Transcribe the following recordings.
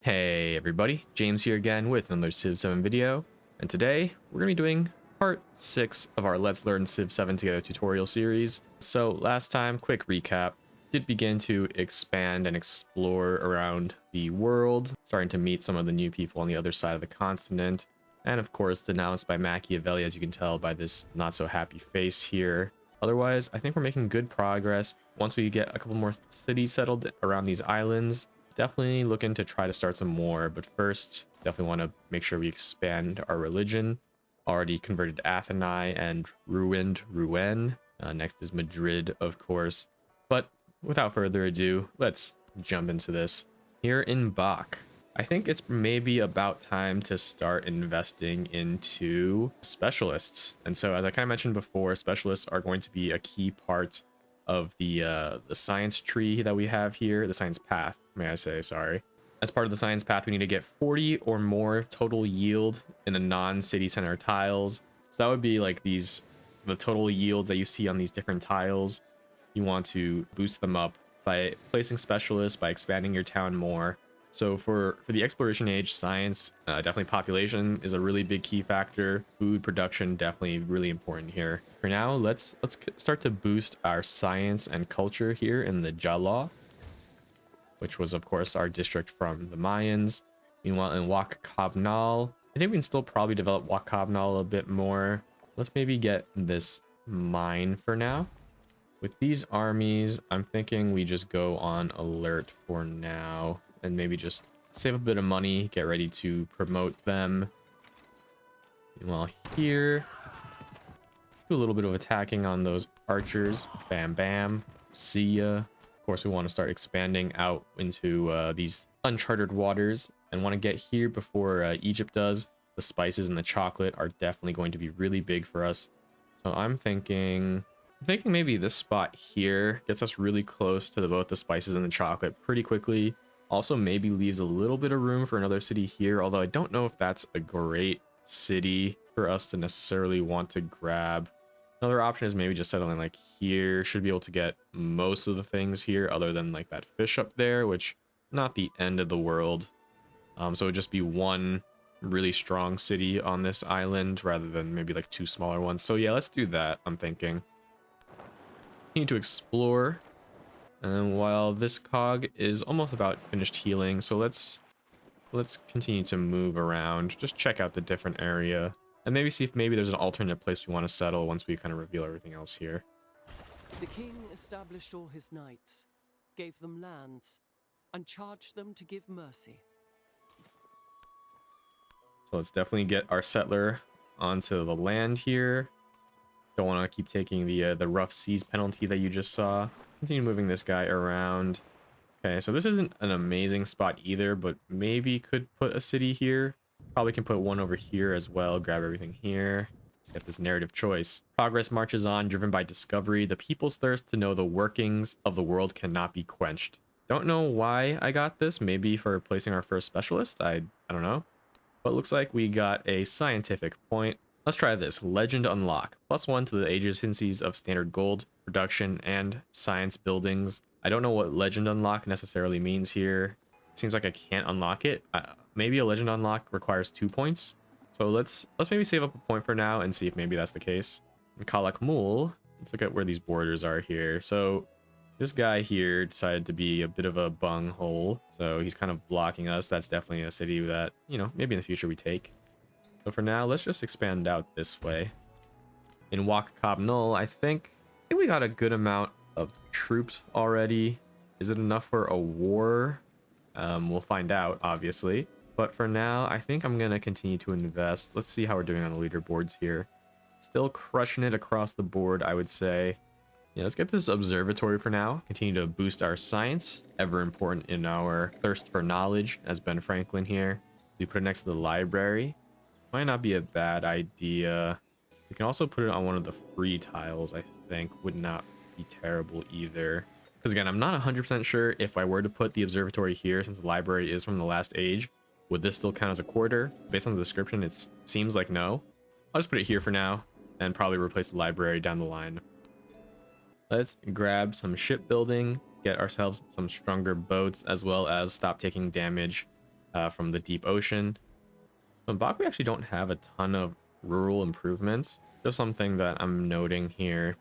Hey everybody, James here again with another Civ 7 video, and today we're going to be doing part 6 of our Let's Learn Civ 7 Together tutorial series. So last time, quick recap, did begin to expand and explore around the world, starting to meet some of the new people on the other side of the continent, and of course denounced by Machiavelli, as you can tell by this not so happy face here. Otherwise, I think we're making good progress. Once we get a couple more cities settled around these islands, definitely looking to try to start some more, but first definitely want to make sure we expand our religion. Already converted Atheni and ruined Rouen. Next is Madrid, of course. But without further ado, let's jump into this. Here in Bach, I think it's maybe about time to start investing into specialists. And so, as I kind of mentioned before, specialists are going to be a key part of the science tree that we have here, the science path, may I say, sorry. As part of the science path, we need to get 40 or more total yield in the non-city center tiles. So that would be like the total yields that you see on these different tiles. You want to boost them up by placing specialists, by expanding your town more. So for the exploration age, science, definitely population is a really big key factor. Food production, definitely really important here. For now, let's start to boost our science and culture here in the Jala, which was of course our district from the Mayans. Meanwhile, in Wakabnal, I think we can still probably develop Wakabnal a bit more. Let's maybe get this mine for now. With these armies, I'm thinking we just go on alert for now and maybe just save a bit of money, get ready to promote them. Meanwhile, here, do a little bit of attacking on those archers. Bam, bam. See ya. Of course, we want to start expanding out into these uncharted waters and want to get here before Egypt does. The spices and the chocolate are definitely going to be really big for us. So I'm thinking maybe this spot here gets us really close to both the spices and the chocolate pretty quickly. Also maybe leaves a little bit of room for another city here, although I don't know if that's a great city for us to necessarily want to grab. Another option is maybe just settling like here. Should be able to get most of the things here other than like that fish up there, which not the end of the world. So it would just be one really strong city on this island rather than maybe like two smaller ones. So yeah, let's do that, I'm thinking. Need to explore. And while this cog is almost about finished healing, so let's continue to move around, just check out the different area, and maybe see if maybe there's an alternate place we want to settle once we kind of reveal everything else here. The king established all his knights, gave them lands, and charged them to give mercy. So let's definitely get our settler onto the land here. Don't want to keep taking the rough seas penalty that you just saw. Continue moving this guy around. Okay, so this isn't an amazing spot either, but maybe could put a city here. Probably can put one over here as well. Grab everything here. Get this narrative choice. Progress marches on, driven by discovery. The people's thirst to know the workings of the world cannot be quenched. Don't know why I got this. Maybe for placing our first specialist. I don't know. But looks like we got a scientific point. Let's try this. Legend unlock. +1 to the adjacencies of standard gold, production, and science buildings. I don't know what legend unlock necessarily means here. Seems like I can't unlock it. Maybe a legend unlock requires 2 points. So let's maybe save up a point for now and see if maybe that's the case. And Kalak Mul. Let's look at where these borders are here. So this guy here decided to be a bit of a bunghole. So he's kind of blocking us. That's definitely a city that, you know, maybe in the future we take. So for now, let's just expand out this way. In Wakabnul, I think we got a good amount of troops already. Is it enough for a war? We'll find out, obviously. But for now, I think I'm going to continue to invest. Let's see how we're doing on the leaderboards here. Still crushing it across the board, I would say. Yeah, let's get this observatory for now. Continue to boost our science. Ever important in our thirst for knowledge, as Ben Franklin here. We put it next to the library. Might not be a bad idea. We can also put it on one of the free tiles, I think. Would not be terrible either. Because again, I'm not 100% sure if I were to put the observatory here, since the library is from the last age, would this still count as a quarter? Based on the description, it seems like no. I'll just put it here for now, and probably replace the library down the line. Let's grab some shipbuilding, get ourselves some stronger boats, as well as stop taking damage from the deep ocean. So in Bak, we actually don't have a ton of rural improvements. Just something that I'm noting here.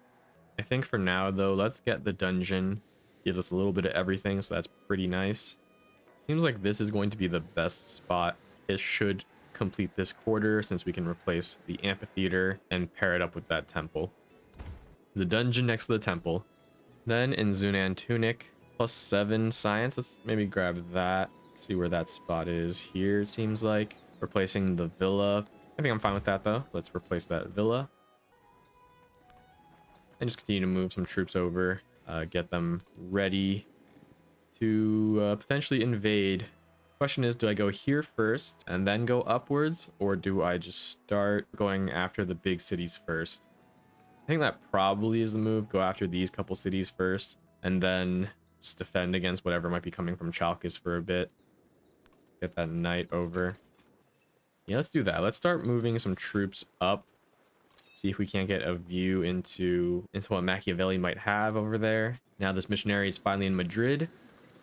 I think for now, though, let's get the dungeon. Gives us a little bit of everything, so that's pretty nice. Seems like this is going to be the best spot. It should complete this quarter since we can replace the amphitheater and pair it up with that temple. The dungeon next to the temple. Then in Zunan Tunic, +7 science. Let's maybe grab that. See where that spot is here, it seems like. Replacing the villa. I think I'm fine with that, though. Let's replace that villa. And just continue to move some troops over. Get them ready to potentially invade. Question is, do I go here first and then go upwards? Or do I just start going after the big cities first? I think that probably is the move. Go after these couple cities first, and then just defend against whatever might be coming from Chalkis for a bit. Get that knight over. Yeah, let's do that. Let's start moving some troops up. See if we can't get a view into what Machiavelli might have over there. Now this missionary is finally in Madrid.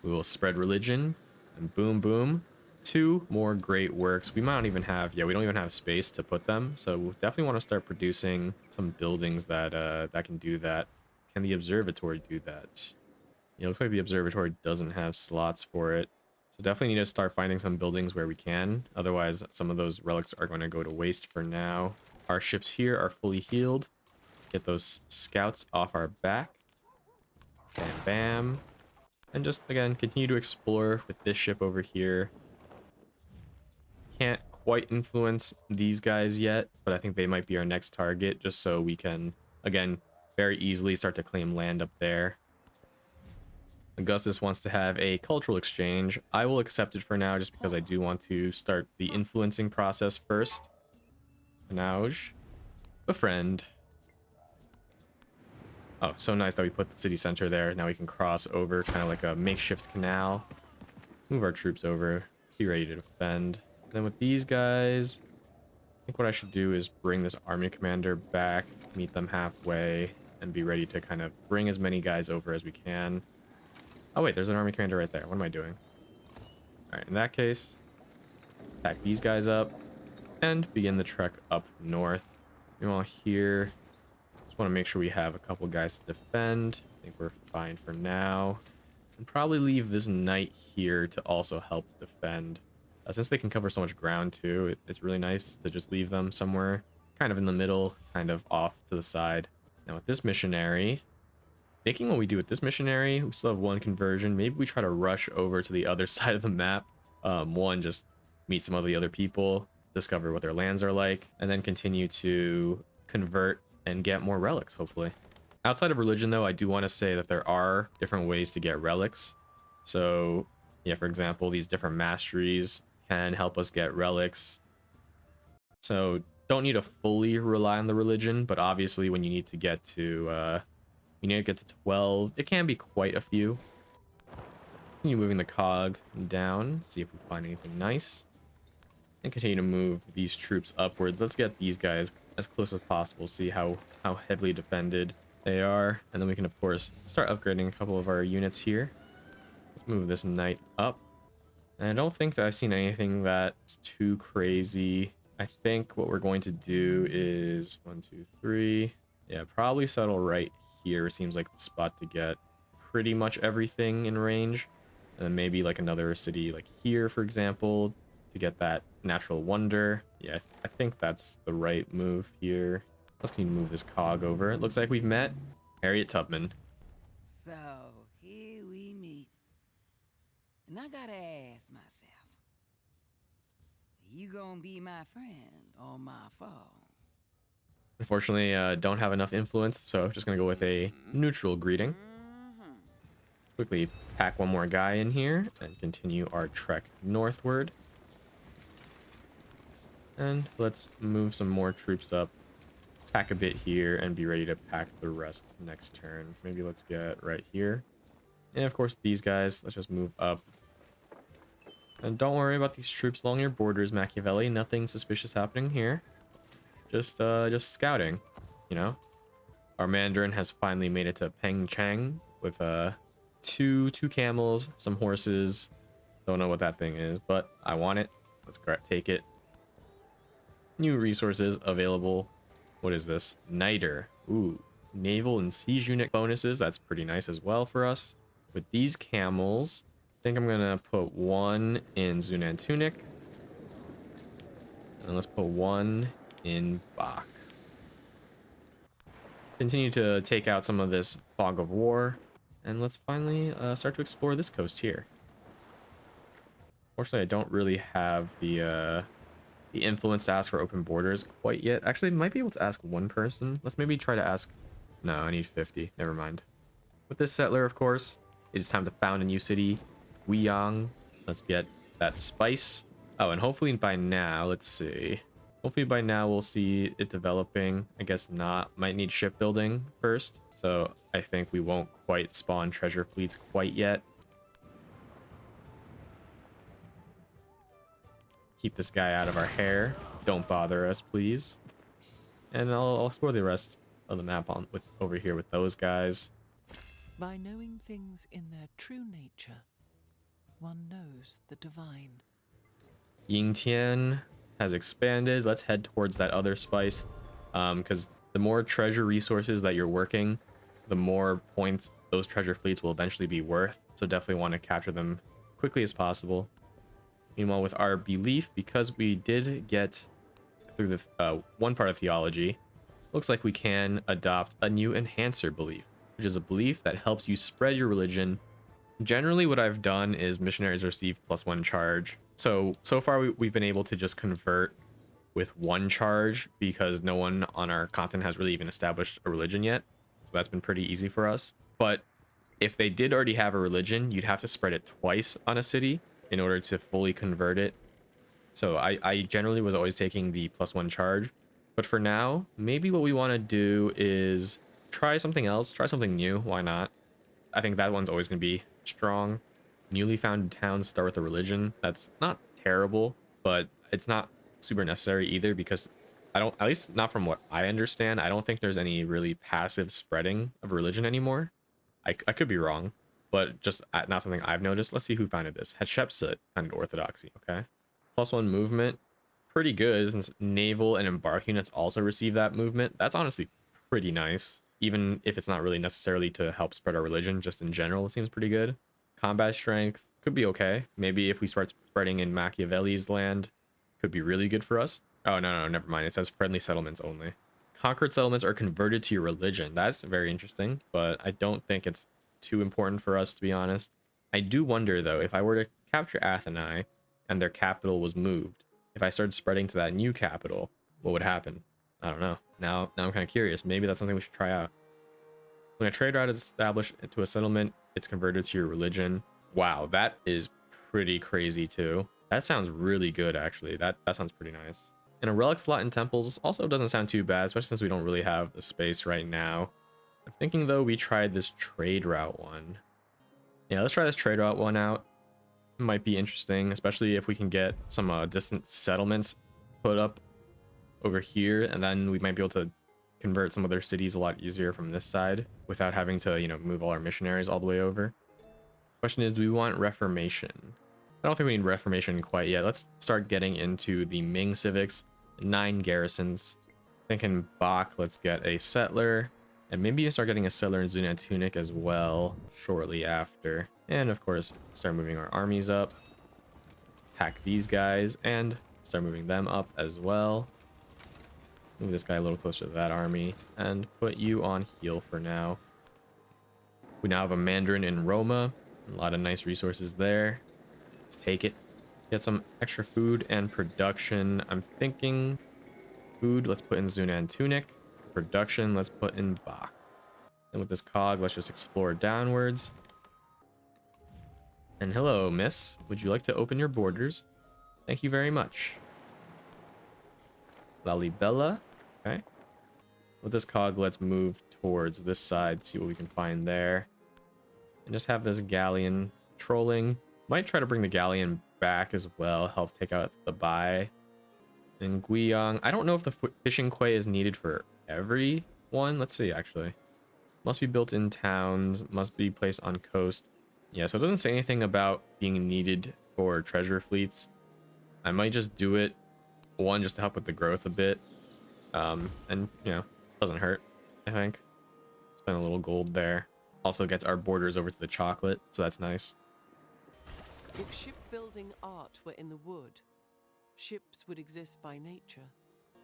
We will spread religion, and boom, boom. 2 more great works. We might not even have, yeah, we don't even have space to put them. So we'll definitely want to start producing some buildings that that can do that. Can the observatory do that? Yeah, looks like the observatory doesn't have slots for it. So definitely need to start finding some buildings where we can. Otherwise, some of those relics are going to go to waste for now. Our ships here are fully healed. Get those scouts off our back. Bam, bam. And just, again, continue to explore with this ship over here. Can't quite influence these guys yet, but I think they might be our next target, just so we can, again, very easily start to claim land up there. Augustus wants to have a cultural exchange. I will accept it for now, just because I do want to start the influencing process first. Manouge. Befriend. Oh, so nice that we put the city center there. Now we can cross over, kind of like a makeshift canal. Move our troops over. Be ready to defend. Then with these guys, I think what I should do is bring this army commander back, meet them halfway, and be ready to kind of bring as many guys over as we can. Oh wait, there's an army commander right there. What am I doing? Alright, in that case, pack these guys up and begin the trek up north. Meanwhile here, just want to make sure we have a couple guys to defend. I think we're fine for now. And probably leave this knight here to also help defend. Since they can cover so much ground too, it's really nice to just leave them somewhere kind of in the middle, kind of off to the side. Now with this missionary, thinking what we do with this missionary, we still have 1 conversion. Maybe we try to rush over to the other side of the map. One, just meet some of the other people, discover what their lands are like, and then continue to convert and get more relics, hopefully. Outside of religion, though, I do want to say that there are different ways to get relics. So, yeah, for example, these different masteries can help us get relics. So, don't need to fully rely on the religion, but obviously when you need to get to 12, it can be quite a few. Continue moving the cog down, see if we find anything nice. And continue to move these troops upwards. Let's get these guys as close as possible, see how heavily defended they are. And then we can, of course, start upgrading a couple of our units here. Let's move this knight up. And I don't think that I've seen anything that's too crazy. I think what we're going to do is 1, 2, 3. Yeah, probably settle right here. Seems like the spot to get pretty much everything in range. And then maybe like another city like here, for example, to get that natural wonder. Yeah, I think that's the right move here. Let's continue to move this cog over. It looks like we've met Harriet Tubman. So, here we meet. And I gotta ask myself, you gonna be my friend or my foe? Unfortunately, don't have enough influence, so just gonna go with a neutral greeting. Quickly pack 1 more guy in here and continue our trek northward. And let's move some more troops up, pack a bit here, and be ready to pack the rest next turn. Maybe let's get right here. And of course, these guys, let's just move up. And don't worry about these troops along your borders, Machiavelli. Nothing suspicious happening here. Just scouting, you know. Our Mandarin has finally made it to Peng Chang with two camels, some horses, Don't know what that thing is, but I want it. Let's take it. New resources available. What is this? Niter. Ooh, naval and siege unit bonuses. That's pretty nice as well for us. With these camels, I think I'm gonna put one in Zunan Tunic. And let's put one in Bach. Continue to take out some of this fog of war. And let's finally start to explore this coast here. Fortunately, I don't really have the influence to ask for open borders quite yet. Actually, I might be able to ask one person. Let's maybe try to ask... No, I need 50. Never mind. With this settler, of course, it's time to found a new city. Guiyang. Let's get that spice. Oh, and hopefully by now, let's see. Hopefully by now we'll see it developing. I guess not. Might need shipbuilding first. So I think we won't quite spawn treasure fleets quite yet. Keep this guy out of our hair. Don't bother us, please. And I'll explore the rest of the map over here with those guys. By knowing things in their true nature, one knows the divine. Yingtian has expanded. Let's head towards that other spice. Because the more treasure resources that you're working, the more points those treasure fleets will eventually be worth. So definitely want to capture them quickly as possible. Meanwhile, with our belief, because we did get through the one part of theology, looks like we can adopt a new enhancer belief, which is a belief that helps you spread your religion. Generally, what I've done is missionaries receive +1 charge. So far, we've been able to just convert with 1 charge because no one on our continent has really even established a religion yet. So that's been pretty easy for us. But if they did already have a religion, you'd have to spread it twice on a city in order to fully convert it. So I generally was always taking the +1 charge. But for now, maybe what we want to do is try something else, try something new. Why not? I think that one's always going to be strong. Newly founded towns start with a religion. That's not terrible, but it's not super necessary either because I don't, at least not from what I understand, I don't think there's any really passive spreading of religion anymore. I could be wrong, but just not something I've noticed. Let's see who founded this. Hatshepsut founded orthodoxy. Okay. +1 movement. Pretty good since naval and embark units also receive that movement. That's honestly pretty nice. Even if it's not really necessarily to help spread our religion, just in general, it seems pretty good. Combat strength could be okay. Maybe if we start spreading in Machiavelli's land, could be really good for us. Oh, no, never mind. It says friendly settlements only. Conquered settlements are converted to your religion. That's very interesting, but I don't think it's too important for us, to be honest. I do wonder, though, if I were to capture Athenae and their capital was moved, if I started spreading to that new capital, what would happen? I don't know. Now I'm kind of curious. Maybe that's something we should try out. When a trade route is established to a settlement, it's converted to your religion. Wow, that is pretty crazy too. That sounds really good, actually. That sounds pretty nice. And a relic slot in temples also doesn't sound too bad, especially since we don't really have the space right now. I'm thinking, though, we tried this trade route one. Yeah, let's try this trade route one out. It might be interesting, especially if we can get some distant settlements put up over here, and then we might be able to convert some other cities a lot easier from this side without having to, you know, move all our missionaries all the way over. Question is, do we want Reformation? I don't think we need Reformation quite yet. Let's start getting into the Ming civics. 9 garrisons. Thinking Bach, let's get a settler. And maybe start getting a settler in Zunan Tunic as well shortly after. And of course, start moving our armies up. Attack these guys and start moving them up as well. Move this guy a little closer to that army and put you on heal for now. We now have a Mandarin in Roma. A lot of nice resources there. Let's take it. Get some extra food and production. I'm thinking food, let's put in Zunan Tunic. Production, let's put in Bach. And with this cog, let's just explore downwards. And hello, miss. Would you like to open your borders? Thank you very much. Lalibela. Okay. With this cog, let's move towards this side, see what we can find there. And just have this galleon trolling. Might try to bring the galleon back as well, help take out the Bai. And Guiyang, I don't know if the fishing quay is needed for every one. Let's see, actually. Must be built in towns, must be placed on coast. Yeah, so it doesn't say anything about being needed for treasure fleets. I might just do it, one, just to help with the growth a bit. And, you know, doesn't hurt, I think. Spend a little gold there. Also gets our borders over to the chocolate, so that's nice. If shipbuilding art were in the wood, ships would exist by nature.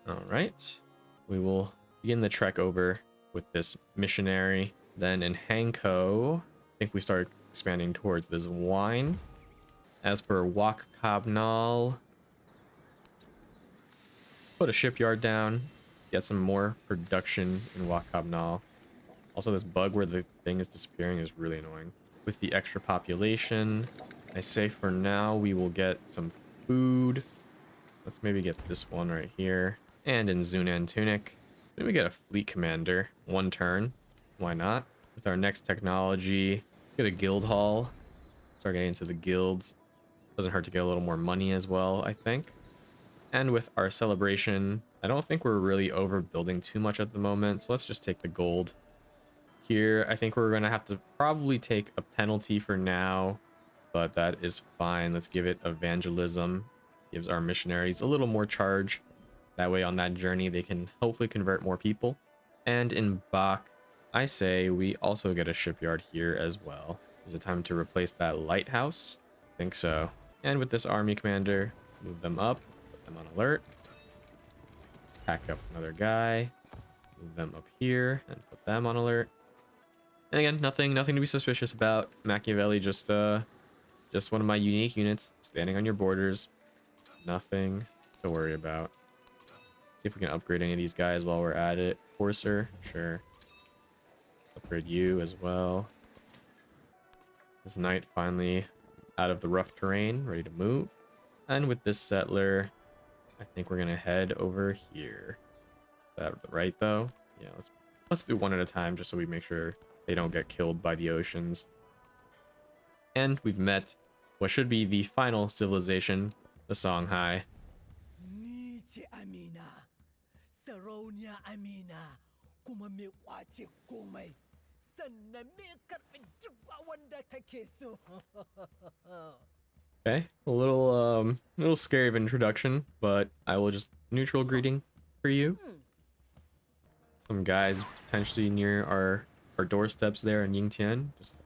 All right. We will begin the trek over with this missionary. Then in Hanko, I think we start expanding towards this wine. As for Wak Kabnal, put a shipyard down, get some more production in Wak Kabnal. Also, this bug where the thing is disappearing is really annoying. With the extra population, I say for now we will get some food. Let's maybe get this one right here. And in Zunan Tunic, maybe we get a fleet commander. 1 turn. Why not? With our next technology, get a guild hall. Start getting into the guilds. Doesn't hurt to get a little more money as well, I think. And with our celebration, I don't think we're really overbuilding too much at the moment. So let's just take the gold. Here, I think we're going to have to probably take a penalty for now, but that is fine. Let's give it evangelism. Gives our missionaries a little more charge. That way on that journey, they can hopefully convert more people. And in Bach, I say we also get a shipyard here as well. Is it time to replace that lighthouse? I think so. And with this army commander, move them up, put them on alert. Pack up another guy, move them up here, and put them on alert. And again, nothing to be suspicious about. Machiavelli just one of my unique units standing on your borders. Nothing to worry about. See if we can upgrade any of these guys while we're at it. Courser, sure. Upgrade you as well. This knight finally out of the rough terrain, ready to move. And with this settler, I think we're gonna head over here. Is that right though? Yeah, let's do one at a time just so we make sure they don't get killed by the oceans. And we've met what should be the final civilization, the Songhai. Niche Amina, Saronia Amina, Kumame Wachi Kumai, Sanamika Wanda Takesu. Okay, a little scary of introduction, but I will just neutral greeting for you. Some guys potentially near our doorsteps there in Yingtian. Just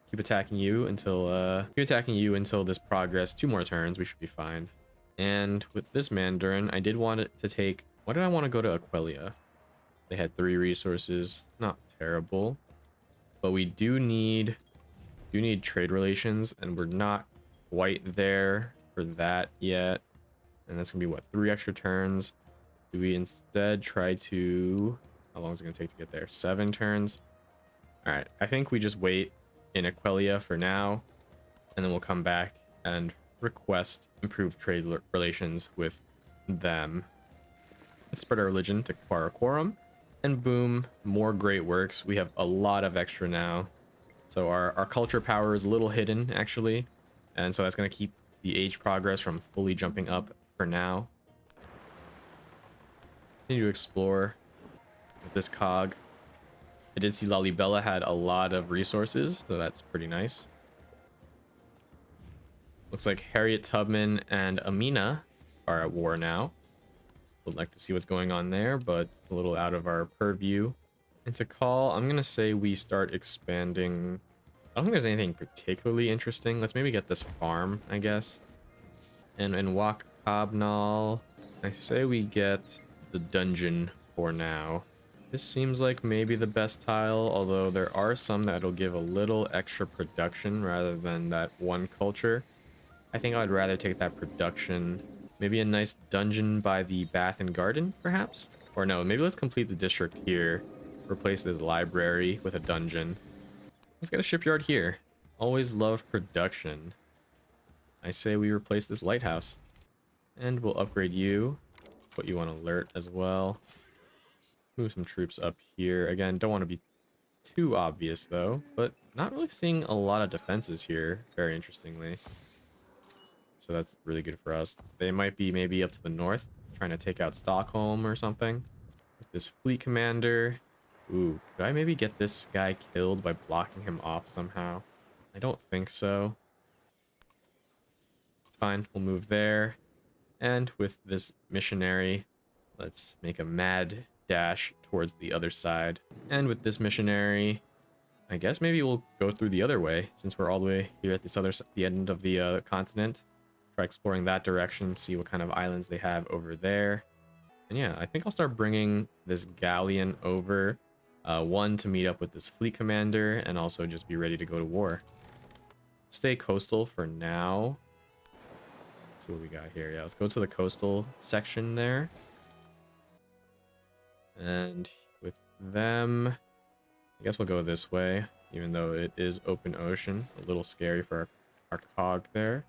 keep attacking you until this progress. 2 more turns, we should be fine. And with this Mandarin, I did want it to take. Why did I want to go to Aquila? They had 3 resources, not terrible, but we do need trade relations, and we're not quite there for that yet. And that's gonna be what, 3 extra turns. Do we instead try to? How long is it gonna take to get there? 7 turns. All right, I think we just wait in Aquila for now, and then we'll come back and request improved trade relations with them. Let's spread our religion to Quaraquorum, and boom, more great works. We have a lot of extra now. So our culture power is a little hidden, actually, and so that's going to keep the age progress from fully jumping up for now. Continue to explore with this cog. I did see Lalibela had a lot of resources, so that's pretty nice. Looks like Harriet Tubman and Amina are at war now. Would like to see what's going on there, but it's a little out of our purview. And to call, I'm gonna say we start expanding. I don't think there's anything particularly interesting. Let's maybe get this farm, I guess. And in Wak Kabnal, I say we get the dungeon for now. This seems like maybe the best tile, although there are some that'll give a little extra production rather than that 1 culture. I think I'd rather take that production. Maybe a nice dungeon by the Bath and Garden, perhaps? Or no, maybe let's complete the district here. Replace the library with a dungeon. Let's get a shipyard here. Always love production. I say we replace this lighthouse. And we'll upgrade you. Put you on alert as well. Move some troops up here. Again, don't want to be too obvious though, but not really seeing a lot of defenses here, very interestingly. So that's really good for us. They might be maybe up to the north, trying to take out Stockholm or something. With this fleet commander. Ooh, could I maybe get this guy killed by blocking him off somehow? I don't think so. It's fine. We'll move there. And with this missionary, let's make a mad dash towards the other side. And with this missionary, I guess maybe we'll go through the other way since we're all the way here at this the end of the continent. Try exploring that direction, see what kind of islands they have over there. And yeah, I think I'll start bringing this galleon over. One, to meet up with this fleet commander, and also just be ready to go to war. Stay coastal for now. Let's see what we got here. Yeah, let's go to the coastal section there. And with them, I guess we'll go this way, even though it is open ocean. A little scary for our cog there.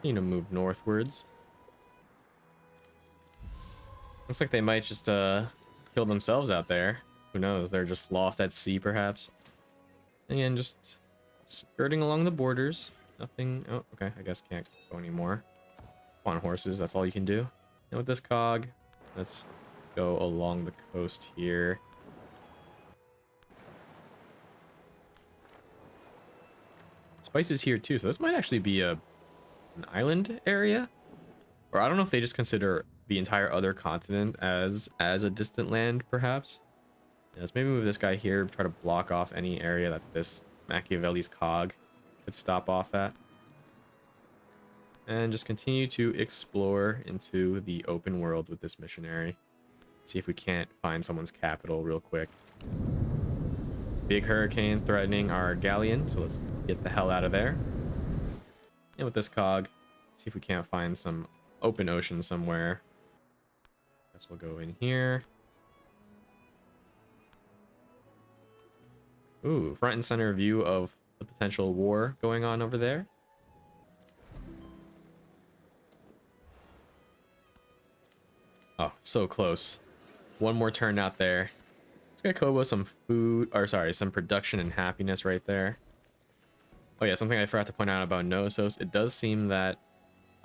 Need to move northwards. Looks like they might just kill themselves out there. Who knows? They're just lost at sea, perhaps. Again, just skirting along the borders. Nothing. Oh, okay. I guess can't go anymore. On horses, that's all you can do. And with this cog, let's go along the coast here. Spice is here too, so this might actually be an island area. Or I don't know if they just consider the entire other continent as a distant land, perhaps. Yeah, let's maybe move this guy here, try to block off any area that this Machiavelli's cog could stop off at. And just continue to explore into the open world with this missionary. See if we can't find someone's capital real quick. Big hurricane threatening our galleon, so let's get the hell out of there. And with this cog, see if we can't find some open ocean somewhere. Guess we'll go in here. Ooh, front and center view of the potential war going on over there. Oh, so close. One more turn out there. Let's get Kobo some food, or sorry, some production and happiness right there. Oh yeah, something I forgot to point out about Nosos. It does seem that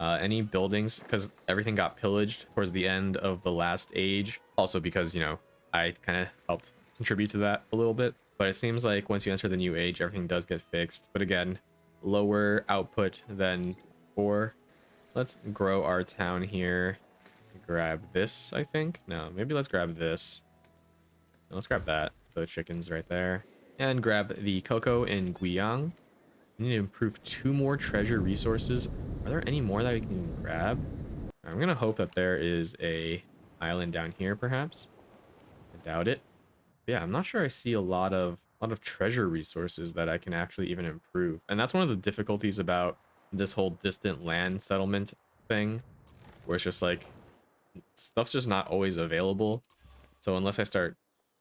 any buildings, because everything got pillaged towards the end of the last age. Also because, you know, I kind of helped contribute to that a little bit. But it seems like once you enter the new age, everything does get fixed. But again, lower output than before. Let's grow our town here. Grab this, I think. No, maybe let's grab this. No, let's grab that. The chickens right there. And grab the cocoa in Guiyang. We need to improve 2 more treasure resources. Are there any more that we can grab? I'm gonna hope that there is a island down here, perhaps. I doubt it. But yeah, I'm not sure I see a lot of treasure resources that I can actually even improve. And that's one of the difficulties about this whole distant land settlement thing, where it's just like stuff's just not always available. So unless I start,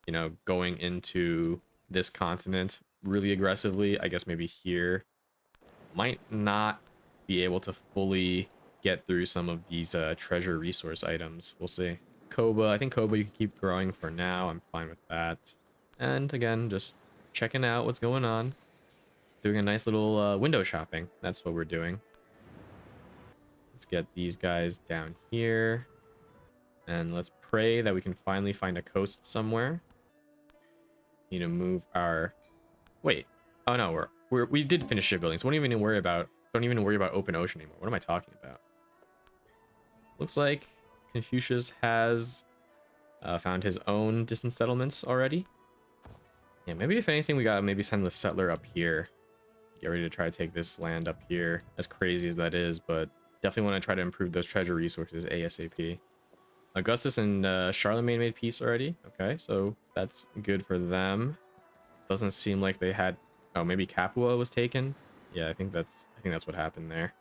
you know, going into this continent really aggressively, I guess maybe here might not be able to fully get through some of these treasure resource items. We'll see. Koba, I think Koba you can keep growing for now. I'm fine with that. And again, just checking out what's going on. Doing a nice little window shopping. That's what we're doing. Let's get these guys down here. And let's pray that we can finally find a coast somewhere. Need to move our... Wait. Oh no, we did finish shipbuilding, so don't even worry about open ocean anymore. What am I talking about? Looks like Confucius has found his own distant settlements already. Yeah, maybe if anything, we gotta maybe send the settler up here. Get ready to try to take this land up here, as crazy as that is, but definitely want to try to improve those treasure resources ASAP. Augustus and Charlemagne made peace already. Okay, so that's good for them. Doesn't seem like they had... Oh, maybe Capua was taken? Yeah, I think that's what happened there.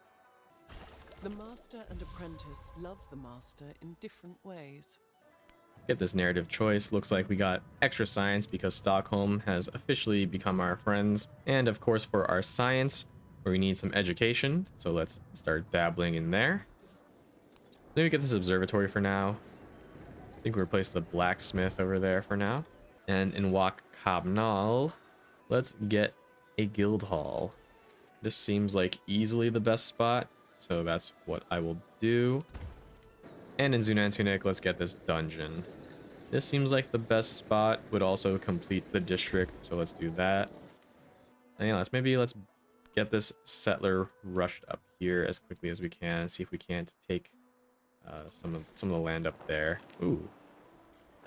The master and apprentice love the master in different ways. Get this narrative choice. Looks like we got extra science because Stockholm has officially become our friends. And of course for our science, we need some education. So let's start dabbling in there. Maybe get this observatory for now. I think we replace the blacksmith over there for now. And in Wak Kabnal, let's get a guild hall. This seems like easily the best spot, so that's what I will do. And in Zunantunik, let's get this dungeon. This seems like the best spot, would also complete the district, so let's do that. And yeah, let's get this settler rushed up here as quickly as we can. See if we can't take some of the land up there. Ooh.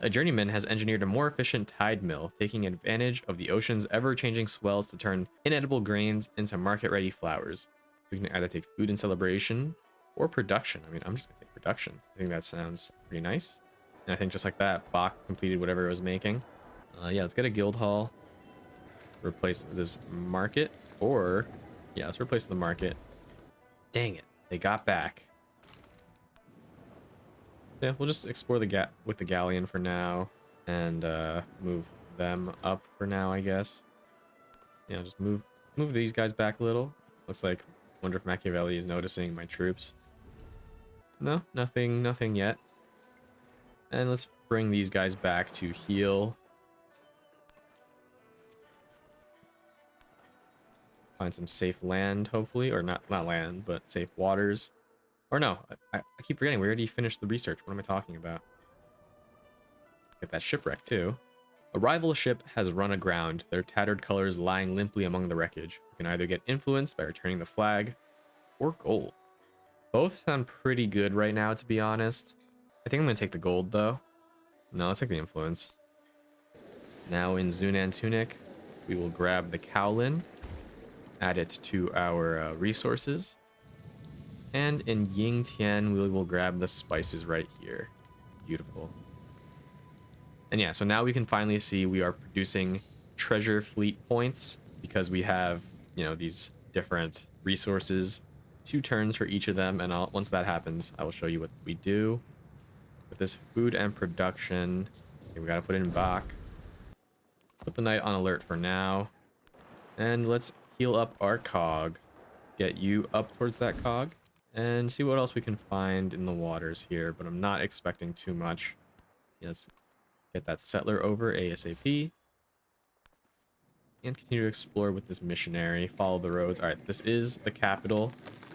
A journeyman has engineered a more efficient tide mill, taking advantage of the ocean's ever-changing swells to turn inedible grains into market-ready flours. We can either take food in celebration or production. I mean, I'm just gonna take production. I think that sounds pretty nice. And I think just like that, Bach completed whatever it was making. Yeah, let's get a guild hall. Replace this market, or yeah, let's replace the market. Dang it, they got back. Yeah, we'll just explore the with the galleon for now, and move them up for now, I guess. Yeah, just move these guys back a little. Looks like, wonder if Machiavelli is noticing my troops. No, nothing yet. And let's bring these guys back to heal. Find some safe land, hopefully, or not land, but safe waters. Or no, I keep forgetting, we already finished the research. What am I talking about? Get that shipwreck too. A rival ship has run aground, their tattered colors lying limply among the wreckage. You can either get influence by returning the flag, or gold. Both sound pretty good right now, to be honest. I think I'm gonna take the gold though. No, let's take the influence. Now in Zunan Tunic, we will grab the Cowlin, add it to our resources. And in Ying Tian, we will grab the spices right here. Beautiful. And yeah, so now we can finally see we are producing treasure fleet points because we have, you know, these different resources, 2 turns for each of them. And once that happens, I will show you what we do with this food and production. Okay, we got to put it in Bach. Put the knight on alert for now. And let's heal up our cog. Get you up towards that cog. And see what else we can find in the waters here, but I'm not expecting too much. Let's get that settler over ASAP. And continue to explore with this missionary. Follow the roads. Alright, this is the capital.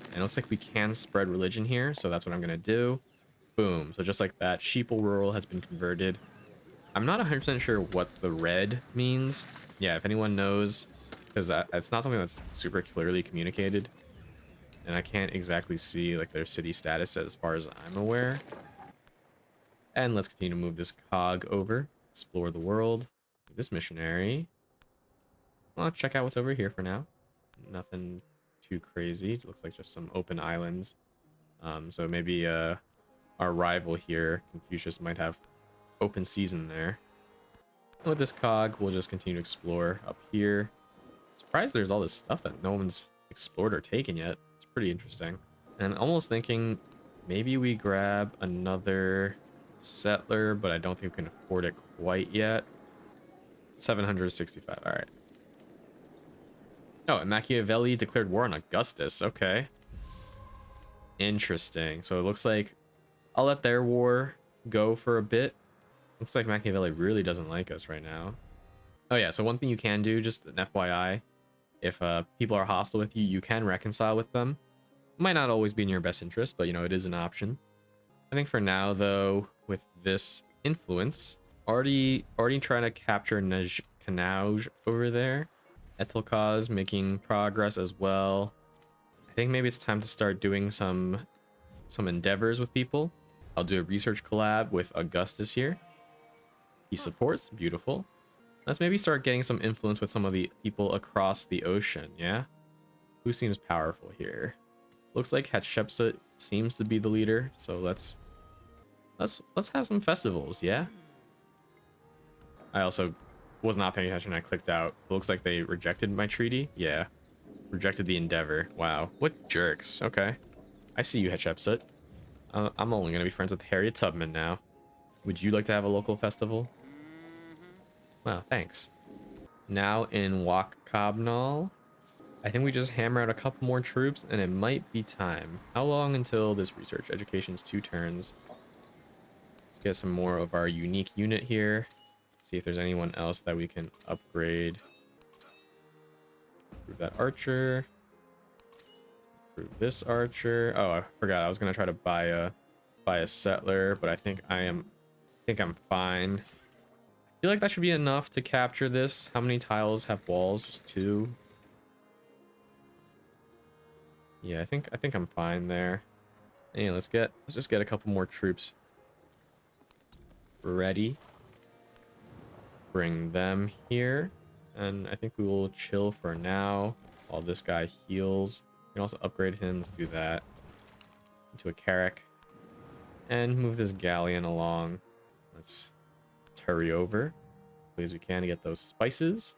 And it looks like we can spread religion here, so that's what I'm going to do. Boom. So just like that, Sheeple Rural has been converted. I'm not 100% sure what the red means. Yeah, if anyone knows, because it's not something that's super clearly communicated. And I can't exactly see like their city status as far as I'm aware. And let's continue to move this cog over. Explore the world. This missionary. I'll check out what's over here for now. Nothing too crazy. It looks like just some open islands. So maybe our rival here, Confucius, might have open season there. And with this cog, we'll just continue to explore up here. Surprised there's all this stuff that no one's explored or taken yet. It's pretty interesting. And I'm almost thinking maybe we grab another settler, but I don't think we can afford it quite yet. 765. All right. Oh, and Machiavelli declared war on Augustus. Okay. Interesting. So it looks like I'll let their war go for a bit. Looks like Machiavelli really doesn't like us right now. Oh yeah, so one thing you can do, just an FYI, if people are hostile with you, you can reconcile with them. It might not always be in your best interest, but you know, it is an option. I think for now though, with this influence, already trying to capture Kanauj over there. Etelkaz making progress as well. I think maybe it's time to start doing some endeavors with people. I'll do a research collab with Augustus here. He supports. Beautiful. Let's maybe start getting some influence with some of the people across the ocean, yeah? Who seems powerful here? Looks like Hatshepsut seems to be the leader, so let's have some festivals, yeah? I also was not paying attention. I clicked out. It looks like they rejected my treaty. Yeah. Rejected the endeavor. Wow. What jerks. Okay. I see you, Hatshepsut. I'm only going to be friends with Harriet Tubman now. Would you like to have a local festival? Wow, thanks. Now in Wak Kabnal, I think we just hammer out a couple more troops and it might be time. How long until this research? Education's 2 turns. Let's get some more of our unique unit here. See if there's anyone else that we can upgrade. Improve that archer. Improve this archer. Oh, I forgot. I was gonna try to buy a settler, but I think I'm fine. I feel like that should be enough to capture this. How many tiles have walls? Just 2. Yeah, I think I'm fine there. Yeah, let's just get a couple more troops ready. Bring them here. And I think we will chill for now while this guy heals. We can also upgrade him. Let's do that. Into a Carrack. And move this galleon along. Let's hurry over as quickly as we can to get those spices.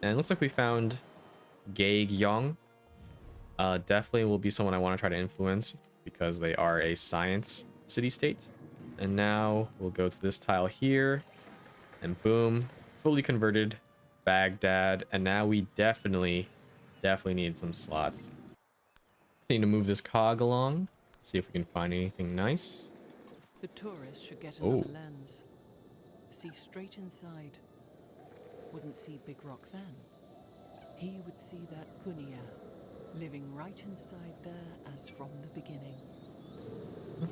And it looks like we found Gyeong. Definitely will be someone I want to try to influence because they are a science city-state. And now we'll go to this tile here, and boom, fully converted Baghdad. And now we definitely need some slots. Need to move this cog along, see if we can find anything nice. The tourist should get Oh. another lens. See straight inside. Wouldn't see Big Rock then. He would see that Punia living right inside there as from the beginning.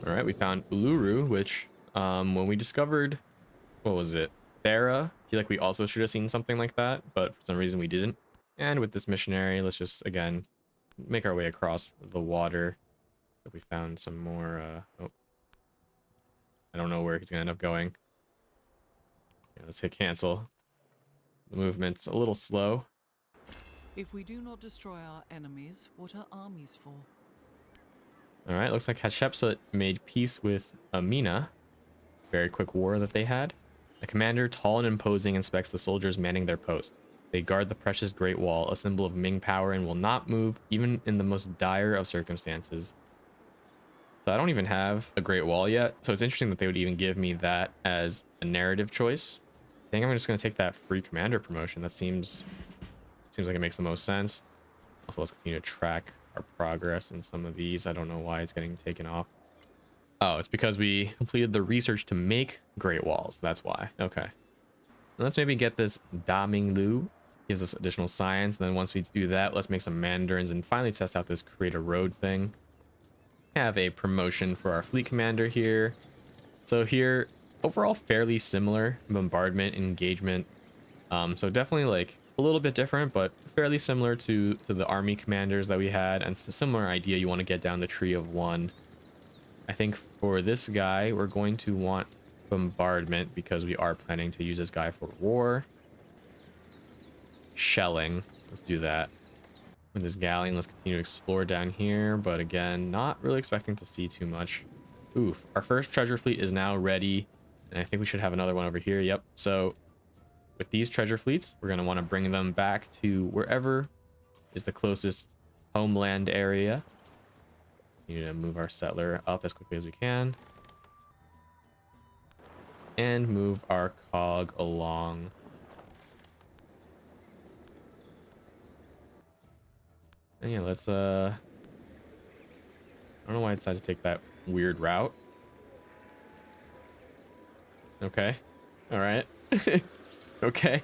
All right, we found Uluru, which when we discovered, what was it, Thera, I feel like we also should have seen something like that, but for some reason we didn't. And with this missionary, let's just again make our way across the water. So we found some more oh, I don't know where he's gonna end up going. Yeah, let's hit cancel. The movement's a little slow. If we do not destroy our enemies, what are armies for? All right, looks like Hatshepsut made peace with Amina. Very quick war that they had. A commander, tall and imposing, inspects the soldiers manning their post. They guard the precious Great Wall, a symbol of Ming power, and will not move even in the most dire of circumstances. So I don't even have a Great Wall yet, so it's interesting that they would even give me that as a narrative choice. I think I'm just going to take that free commander promotion. That seems like it makes the most sense. Also, let's continue to track our progress in some of these. I don't know why it's getting taken off. Oh, it's because we completed the research to make Great Walls. That's why. Okay. Let's maybe get this Da Ming Lu. Gives us additional science. And then once we do that, let's make some mandarins and finally test out this create a road thing. Have a promotion for our fleet commander here. So here, overall fairly similar bombardment engagement. So definitely like a little bit different, but fairly similar to the army commanders that we had, and it's a similar idea. You want to get down the tree of one. I think for this guy, we're going to want bombardment because we are planning to use this guy for war. Shelling, let's do that. With this galleon, let's continue to explore down here, but again, not really expecting to see too much. Oof, our first treasure fleet is now ready, and I think we should have another one over here. Yep, so with these treasure fleets, we're going to want to bring them back to wherever is the closest homeland area. We need to move our settler up as quickly as we can. And move our cog along. And yeah, let's I don't know why I decided to take that weird route. Okay. All right. Okay.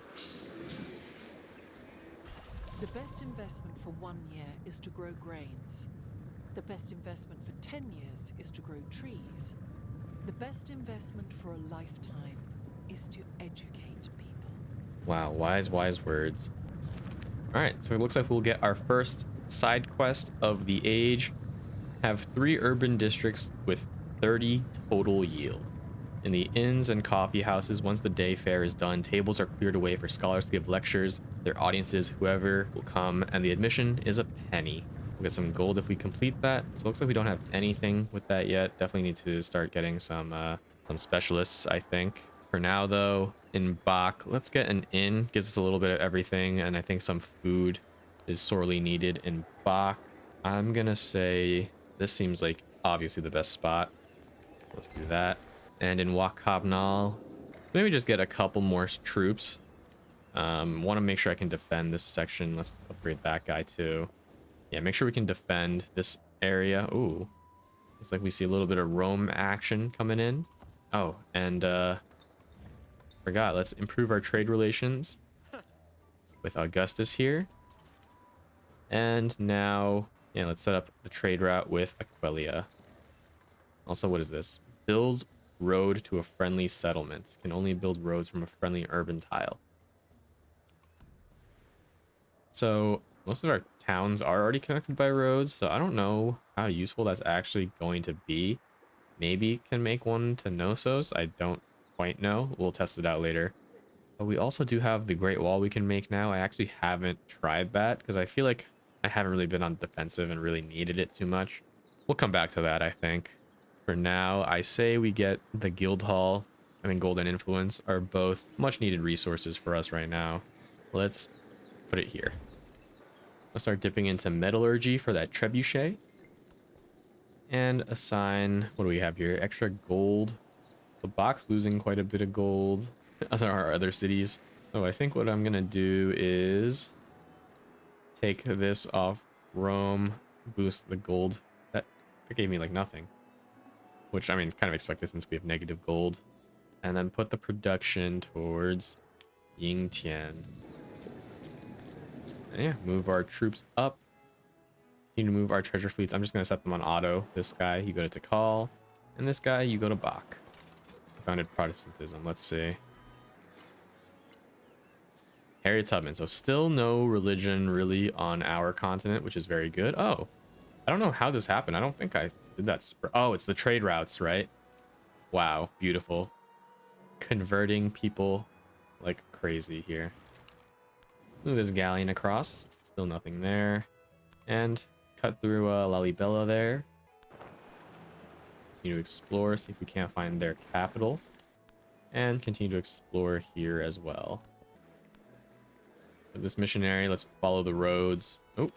The best investment for 1 year is to grow grains. The best investment for 10 years is to grow trees. The best investment for a lifetime is to educate people. Wow, wise words. All right, so it looks like we'll get our first side quest of the age. Have 3 urban districts with 30 total yield. In the inns and coffee houses, once the day fair is done, tables are cleared away for scholars to give lectures, their audiences, whoever will come, and the admission is a penny. We'll get some gold if we complete that. So it looks like we don't have anything with that yet. Definitely need to start getting some specialists, I think. For now, though, in Bach, let's get an inn. Gives us a little bit of everything, and I think some food is sorely needed in Bach. I'm gonna say this seems like obviously the best spot. Let's do that. And in Wakabnal, maybe just get a couple more troops. Want to make sure I can defend this section. Let's upgrade that guy too. Yeah, make sure we can defend this area. Ooh, looks like we see a little bit of Rome action coming in. Oh, and forgot, let's improve our trade relations with Augustus here. And now, yeah, let's set up the trade route with Aquilia. Also, what is this? Build road to a friendly settlement. Can only build roads from a friendly urban tile. So most of our towns are already connected by roads, so I don't know how useful that's actually going to be. Maybe can make one to Knossos. I don't quite know. We'll test it out later. But we also do have the Great Wall we can make now. I actually haven't tried that because I feel like I haven't really been on defensive and really needed it too much. We'll come back to that, I think. For now, I say we get the Guild Hall and then Golden Influence are both much needed resources for us right now. Let's put it here. Let's start dipping into metallurgy for that trebuchet. And assign, what do we have here? Extra gold. The box losing quite a bit of gold, as are our other cities. So I think what I'm gonna do is take this off Rome, boost the gold. That gave me like nothing. Which, I mean, kind of expected since we have negative gold. And then put the production towards Yingtian. And yeah, move our troops up. Need to move our treasure fleets. I'm just going to set them on auto. This guy, you go to Tikal. And this guy, you go to Bach. Founded Protestantism. Let's see. Harriet Tubman. So still no religion really on our continent, which is very good. Oh, I don't know how this happened. I don't think I did that. Oh, it's the trade routes, right? Wow, beautiful. Converting people like crazy here. Move this galleon across. Still nothing there. And cut through Lalibela there. Continue to explore, see if we can't find their capital. And continue to explore here as well. With this missionary, let's follow the roads. Oh,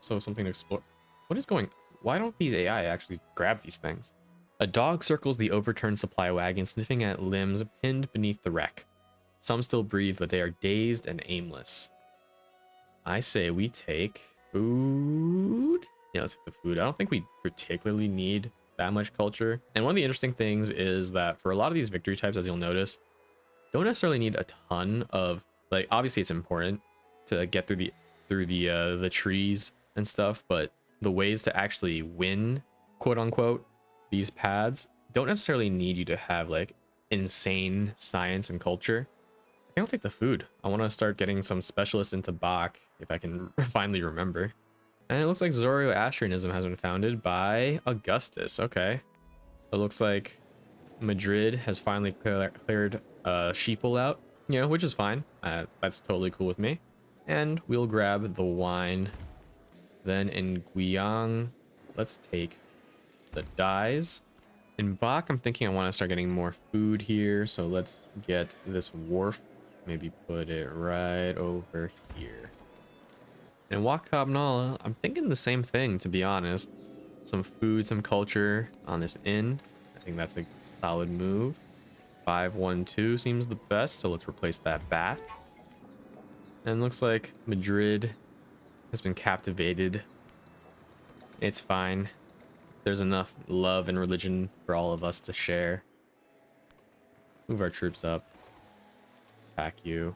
so something to explore. What is going? Why don't these AI actually grab these things? A dog circles the overturned supply wagon, sniffing at limbs pinned beneath the wreck. Some still breathe, but they are dazed and aimless. I say we take food. Yeah, let's take the food. I don't think we particularly need that much culture. And one of the interesting things is that for a lot of these victory types, as you'll notice, don't necessarily need a ton of, like, obviously it's important to get through the trees and stuff, but the ways to actually win, quote unquote, these pads don't necessarily need you to have like insane science and culture. I think I'll take the food. I want to start getting some specialists into Bach if I can finally remember. And it looks like Zoroastrianism has been founded by Augustus. Okay. It looks like Madrid has finally cleared sheeple out, you know, which is fine. That's totally cool with me. And we'll grab the wine. Then in Guiyang, let's take the dyes. In Bach, I'm thinking I want to start getting more food here. So let's get this wharf. Maybe put it right over here. And Wakabnala, I'm thinking the same thing, to be honest. Some food, some culture on this inn. I think that's a solid move. 512 seems the best, so let's replace that back. And looks like Madrid has been captivated. It's fine. There's enough love and religion for all of us to share. Move our troops up. Attack you.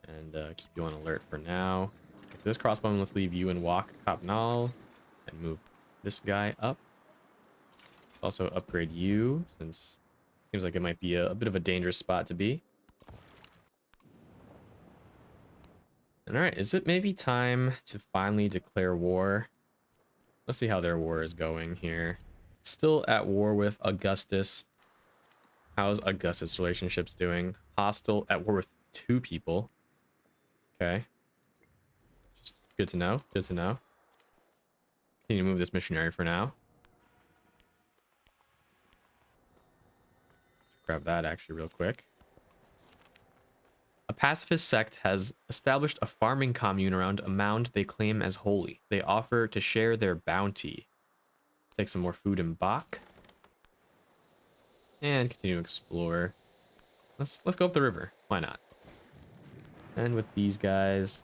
And keep you on alert for now. For this crossbowman, let's leave you in Wak Kapnal and move this guy up. Also upgrade you, since it seems like it might be a bit of a dangerous spot to be. And all right, is it maybe time to finally declare war? Let's see how their war is going here. Still at war with Augustus. How's Augustus' relationships doing? Hostile, at war with 2 people. Okay. Just good to know. Good to know. Continue to move this missionary for now. Let's grab that actually real quick. A pacifist sect has established a farming commune around a mound they claim as holy. They offer to share their bounty. Take some more food in Bach. And continue to explore. Let's go up the river. Why not? And with these guys,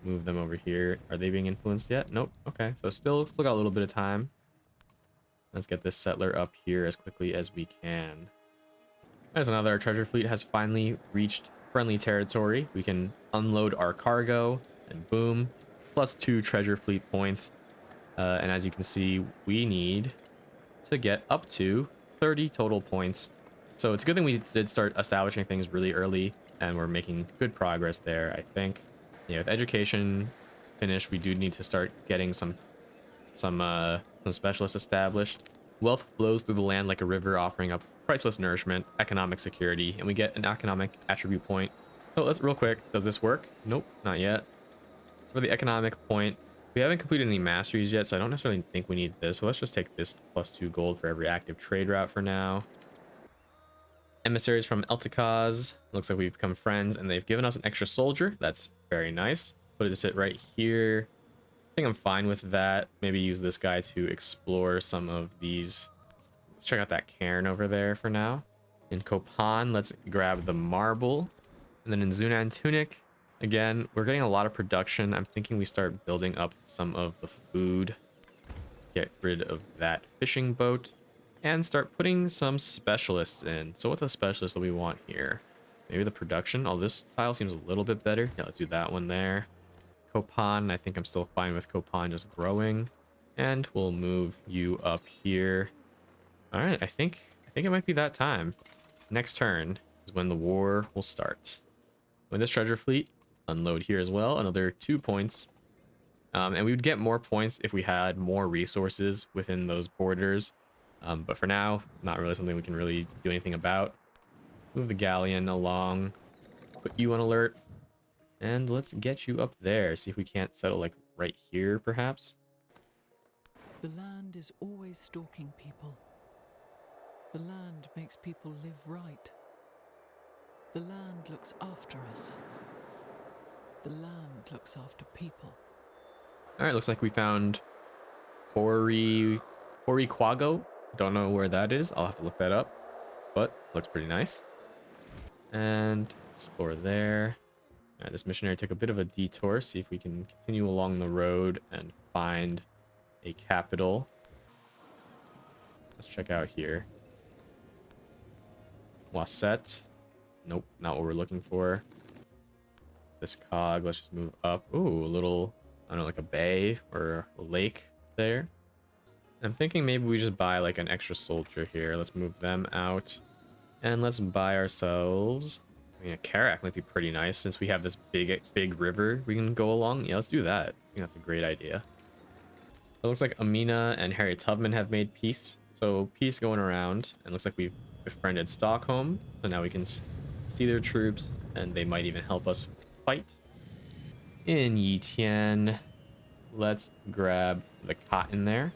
move them over here. Are they being influenced yet? Nope. Okay, so still got a little bit of time. Let's get this settler up here as quickly as we can. There's another treasure fleet has finally reached friendly territory. We can unload our cargo and boom, +2 treasure fleet points. And as you can see, we need to get up to 30 total points. So it's a good thing we did start establishing things really early and we're making good progress there, I think. Yeah, with education finished, we do need to start getting some specialists established. Wealth flows through the land like a river, offering up priceless nourishment, economic security, and we get an economic attribute point. So let's real quick, does this work? Nope, not yet. For the economic point, we haven't completed any masteries yet, so I don't necessarily think we need this. So let's just take this +2 gold for every active trade route for now. Emissaries from Eltikaz. Looks like we've become friends, and they've given us an extra soldier. That's very nice. Put it to sit right here. I think I'm fine with that. Maybe use this guy to explore some of these. Let's check out that cairn over there for now. In Kopan, let's grab the marble. And then in Zunan Tunic, again, we're getting a lot of production. I'm thinking we start building up some of the food. Let's get rid of that fishing boat and start putting some specialists in. So what's a specialist that we want here? Maybe the production. Oh, this tile seems a little bit better. Yeah, let's do that one there. Kopan, I think I'm still fine with Kopan just growing. And we'll move you up here. All right, I think it might be that time. Next turn is when the war will start. When this treasure fleet, unload here as well, another 2 points. And we would get more points if we had more resources within those borders. But for now, not really something we can really do anything about. Move the galleon along, put you on alert, and let's get you up there. See if we can't settle like right here, perhaps. The land is always stalking people. The land makes people live right. The land looks after us. The land looks after people. All right, looks like we found Quago. Don't know where that is. I'll have to look that up, but looks pretty nice. And explore there. All right, this missionary took a bit of a detour. See if we can continue along the road and find a capital. Let's check out here. Wasset. Nope, not what we're looking for. This cog, let's just move up. Ooh, a little, I don't know, like a bay or a lake there. I'm thinking maybe we just buy like an extra soldier here. Let's move them out. And let's buy ourselves, I mean, a Karak might be pretty nice since we have this big river we can go along. Yeah, let's do that. I think that's a great idea. It looks like Amina and Harry Tubman have made peace. So peace going around. And looks like we've befriended Stockholm. So now we can see their troops and they might even help us fight. In Yitian, let's grab the cotton there.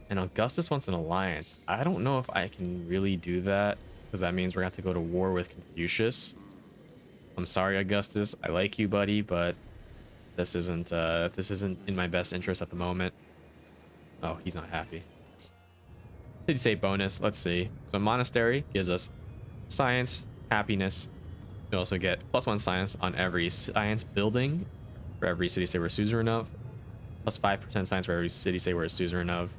And Augustus wants an alliance. I don't know if I can really do that because that means we're going to have to go to war with Confucius. I'm sorry, Augustus. I like you, buddy, but this isn't in my best interest at the moment. Oh, he's not happy. Did you say bonus? Let's see. So monastery gives us science, happiness. We also get +1 science on every science building for every city-state we're suzerain of. +5% science for every city-state we're a suzerain of.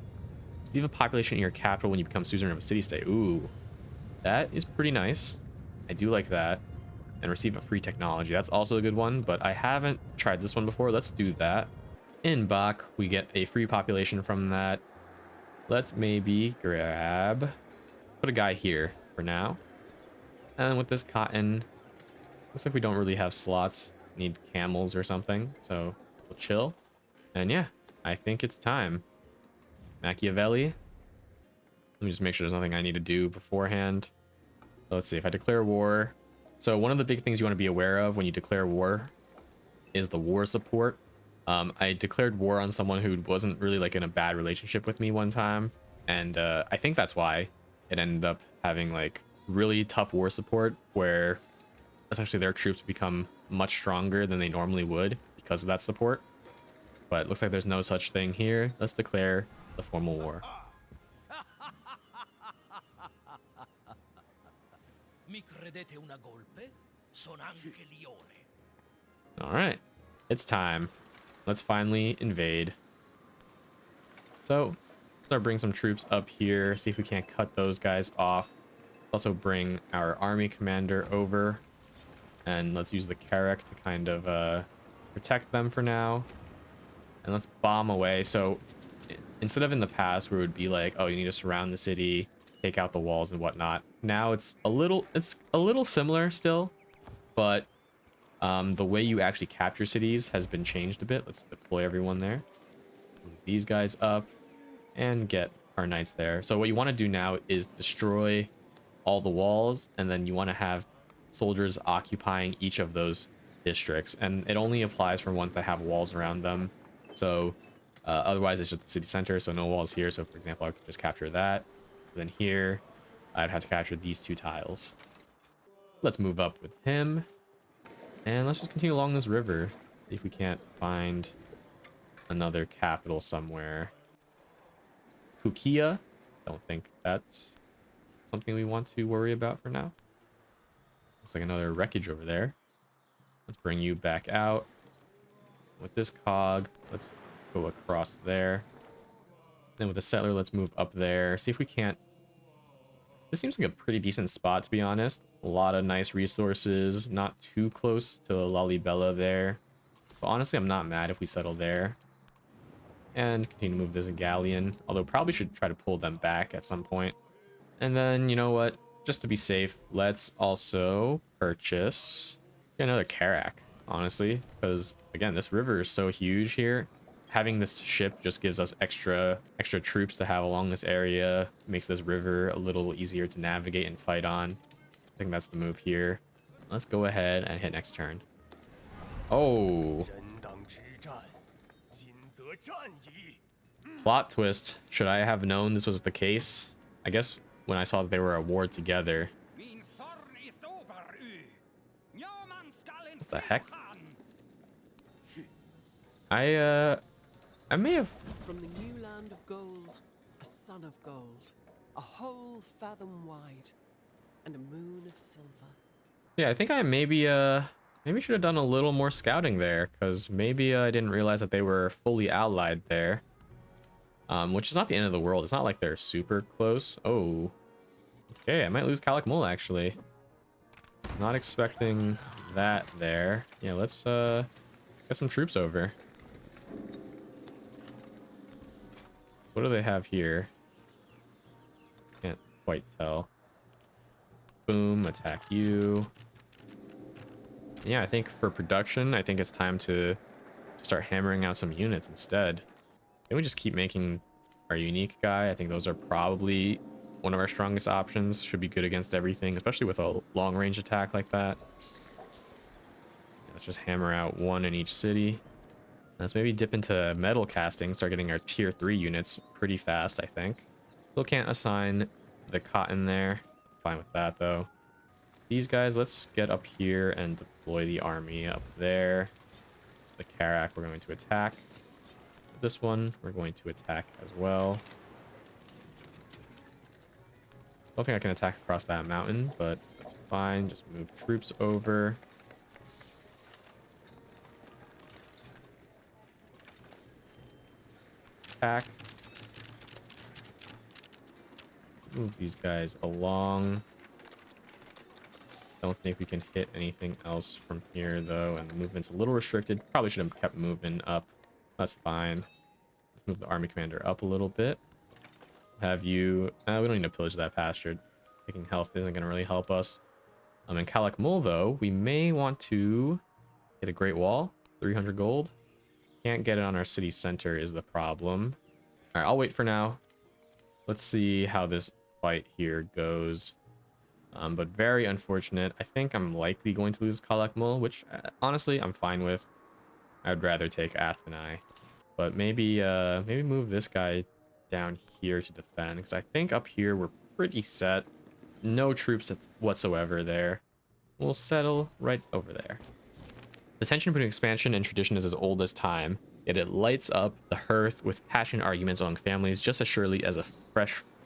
Receive a population in your capital when you become suzerain of a city-state. Ooh, that is pretty nice. I do like that. And receive a free technology. That's also a good one, but I haven't tried this one before. Let's do that. In Bach, we get a free population from that. Let's maybe grab, put a guy here for now. And with this cotton, looks like we don't really have slots. Need camels or something, so we'll chill. And yeah, I think it's time. Machiavelli. Let me just make sure there's nothing I need to do beforehand. So let's see if I declare war. So one of the big things you want to be aware of when you declare war is the war support. I declared war on someone who wasn't really like in a bad relationship with me one time. And I think that's why it ended up having like really tough war support where essentially their troops become much stronger than they normally would because of that support. But it looks like there's no such thing here. Let's declare the formal war. Mi credete una golpe? Son anche lione. All right, it's time. Let's finally invade. So start bring some troops up here, see if we can't cut those guys off. Also bring our army commander over, and let's use the Karak to kind of protect them for now. And let's bomb away. So instead of in the past where it would be like, oh, you need to surround the city, take out the walls and whatnot, now it's a little similar still, but The way you actually capture cities has been changed a bit. Let's deploy everyone there. Move these guys up and get our knights there. So what you want to do now is destroy all the walls, and then you want to have soldiers occupying each of those districts, and it only applies for ones that have walls around them. So otherwise it's just the city center, so no walls here. So for example, I could just capture that. Then here I'd have to capture these 2 tiles. Let's move up with him, and let's just continue along this river, see if we can't find another capital somewhere. Kukia, don't think that's something we want to worry about for now. Looks like another wreckage over there. Let's bring you back out. With this cog, let's go across there. Then with the settler, let's move up there. See if we can't... This seems like a pretty decent spot, to be honest. A lot of nice resources. Not too close to Lalibela there. But honestly, I'm not mad if we settle there. And continue to move this galleon. Although probably should try to pull them back at some point. And then, you know what? Just to be safe, let's also purchase another Karak, honestly. Because, again, this river is so huge here. Having this ship just gives us extra troops to have along this area. Makes this river a little easier to navigate and fight on. I think that's the move here. Let's go ahead and hit next turn. Oh. Plot twist. Should I have known this was the case? I guess when I saw that they were at war together. What the heck? I may have... From the new land of gold, a sun of gold, a whole fathom wide, and a moon of silver. Yeah, I think I maybe should have done a little more scouting there, because maybe I didn't realize that they were fully allied there. Which is not the end of the world. It's not like they're super close. Oh. Okay, I might lose Calakmul, actually. Not expecting that there. Yeah, let's get some troops over. What do they have here? Can't quite tell. Boom, attack you. Yeah, I think for production, I think it's time to start hammering out some units instead. Can we just keep making our unique guy? I think those are probably one of our strongest options. Should be good against everything, especially with a long range attack like that. Let's just hammer out 1 in each city. Let's maybe dip into metal casting, start getting our tier 3 units pretty fast, I think. Still can't assign the cotton there. Fine with that, though. These guys, let's get up here and deploy the army up there. The Karak we're going to attack. This one we're going to attack as well. Don't think I can attack across that mountain, but that's fine. Just move troops over. Attack. Move these guys along. Don't think we can hit anything else from here, though, and the movement's a little restricted. Probably should have kept moving up. That's fine. Let's move the army commander up a little bit. Have you... we don't need to pillage that pasture. Taking health isn't going to really help us. In Calakmul, though, we may want to get a Great Wall. 300 gold. Can't get it on our city center is the problem. All right, I'll wait for now. Let's see how this fight here goes. But very unfortunate. I think I'm likely going to lose Calakmul, which honestly I'm fine with. I'd rather take Athenai. But maybe move this guy down here to defend, because I think up here we're pretty set. No troops whatsoever there. We'll settle right over there. The tension between expansion and tradition is as old as time, yet it lights up the hearth with passionate arguments among families just as surely as a